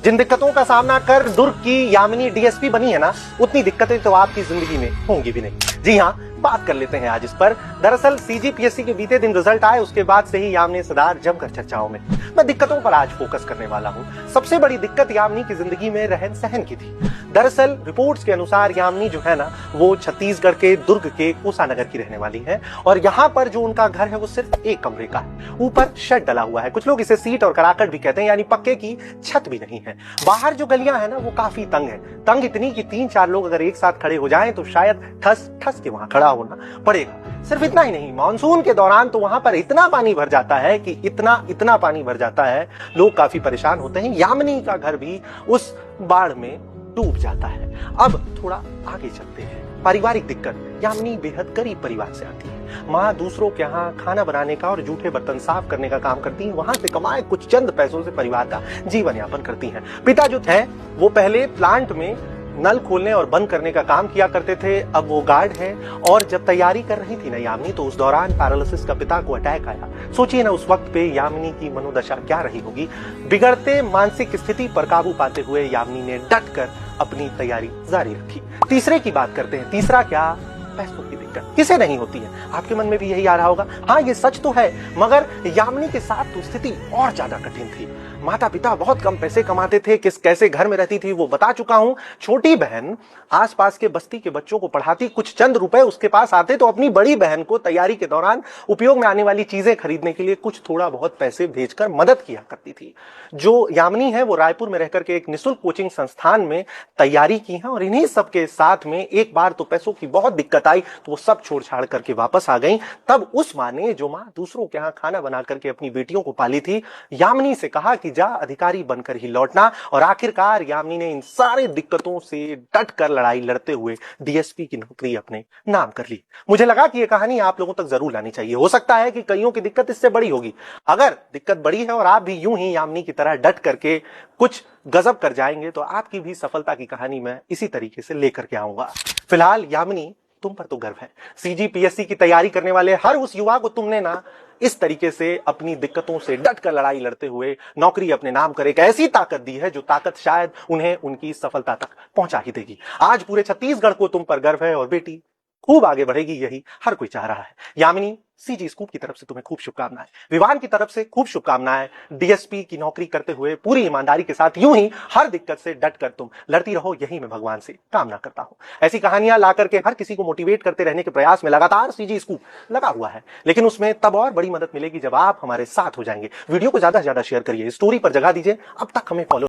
जिन दिक्कतों का सामना कर दुर्ग की यामिनी डीएसपी बनी है ना, उतनी दिक्कतें तो आपकी जिंदगी में होंगी भी नहीं। जी हाँ, बात कर लेते हैं आज इस पर। दरअसल सीजीपीएससी के बीते दिन रिजल्ट आए, उसके बाद से ही यामिनी सदार जमकर चर्चाओं में। मैं दिक्कतों पर आज फोकस करने वाला हूँ। सबसे बड़ी दिक्कत यामिनी की जिंदगी में रहन सहन की थी। दरअसल रिपोर्ट्स के अनुसार यामिनी जो है ना, वो छत्तीसगढ़ के दुर्ग के कोसानगर की रहने वाली है और यहाँ पर जो उनका घर है वो सिर्फ एक कमरे का है। ऊपर शेड डला हुआ है, कुछ लोग इसे सीट और कराकट भी कहते हैं, यानी पक्के की छत भी नहीं है। बाहर जो गलियां है ना, वो काफी तंग है। तंग इतनी कि 3-4 लोग अगर एक साथ खड़े हो जाएं तो शायद ठस ठस के वहां खड़ा होना पड़ेगा। सिर्फ इतना ही नहीं, मानसून के दौरान तो वहां पर इतना पानी भर जाता है कि इतना पानी भर जाता है, लोग काफी परेशान होते हैं। यामिनी का घर भी उस बाढ़ में डूब जाता है। अब थोड़ा आगे चलते हैं। पारिवारिक दिक्कत। यामिनी बेहद गरीब परिवार से आती है। माँ दूसरों के यहाँ खाना बनाने का और जूठे बर्तन साफ करने का काम करती हैं। वहां से कमाए कुछ चंद पैसों से परिवार का जीवन यापन करती हैं। पिता जो थे वो पहले प्लांट में नल खोलने और बंद करने का काम किया करते थे, अब वो गार्ड है। और जब तैयारी कर रही थी ना यामिनी, तो उस दौरान पैरालिसिस का पिता को अटैक आया। सोचिए ना उस वक्त पे यामिनी की मनोदशा क्या रही होगी। बिगड़ते मानसिक स्थिति पर काबू पाते हुए यामिनी ने डट कर अपनी तैयारी जारी रखी। तीसरे की बात करते हैं। तीसरा क्या? पैसों की दिक्कत। किसे नहीं होती है? आपके मन में भी यही आ रहा होगा। हाँ, ये सच तो है, मगर यामिनी के साथ तो स्थिति और ज्यादा कठिन थी। माता पिता बहुत कम पैसे कमाते थे, कैसे घर में रहती थी वो बता चुका हूं। छोटी बहन आसपास के बस्ती के बच्चों को पढ़ाती, कुछ चंद रुपए उसके पास आते तो अपनी बड़ी बहन को तैयारी के दौरान उपयोग में आने वाली चीजें खरीदने के लिए कुछ थोड़ा बहुत पैसे भेजकर मदद किया करती थी। जो यामिनी है वो रायपुर में रहकर के एक निःशुल्क कोचिंग संस्थान में तैयारी की है और इन्हीं सबके साथ में एक बार तो पैसों की बहुत दिक्कत आई तो वो सब छोड़ छाड़ करके वापस आ गई। तब उस माँ ने, जो माँ दूसरों के यहाँ खाना बना करके अपनी बेटियों को पाली थी, यामिनी से कहा कि जा अधिकारी बनकर ही लौटना। और आखिरकार यामिनी ने इन सारी दिक्कतों से डट कर लड़ाई लड़ते हुए डीएसपी की नौकरी अपने नाम कर ली। मुझे लगा कि यह कहानी आप लोगों तक जरूर लानी चाहिए। हो सकता है कि कईयों की दिक्कत इससे बड़ी होगी। अगर दिक्कत बड़ी है और आप भी यूं ही यामिनी की तरह डट करके कुछ गजब कर जाएंगे तो आपकी भी सफलता की कहानी मैं इसी तरीके से लेकर के आऊंगा। फिलहाल यामिनी, तुम पर तो गर्व है। सीजीपीएससी की तैयारी करने वाले हर उस युवा को तुमने ना इस तरीके से अपनी दिक्कतों से डट कर लड़ाई लड़ते हुए नौकरी अपने नाम कर एक ऐसी ताकत दी है जो ताकत शायद उन्हें उनकी सफलता तक पहुंचा ही देगी। आज पूरे छत्तीसगढ़ को तुम पर गर्व है और बेटी खूब आगे बढ़ेगी, यही हर कोई चाह रहा है। यामिनी, सीजी स्कूप की तरफ से तुम्हें खूब शुभकामनाएं। विवान की तरफ से खूब शुभकामनाएं। डीएसपी की नौकरी करते हुए पूरी ईमानदारी के साथ यूं ही हर दिक्कत से डट कर तुम लड़ती रहो, यही मैं भगवान से कामना करता हूं। ऐसी कहानियां ला करके हर किसी को मोटिवेट करते रहने के प्रयास में लगातार सीजी स्कूप लगा हुआ है, लेकिन उसमें तब और बड़ी मदद मिलेगी जब आप हमारे साथ हो जाएंगे। वीडियो को ज्यादा से ज्यादा शेयर करिए, स्टोरी पर जगह दीजिए। अब तक हमें फॉलो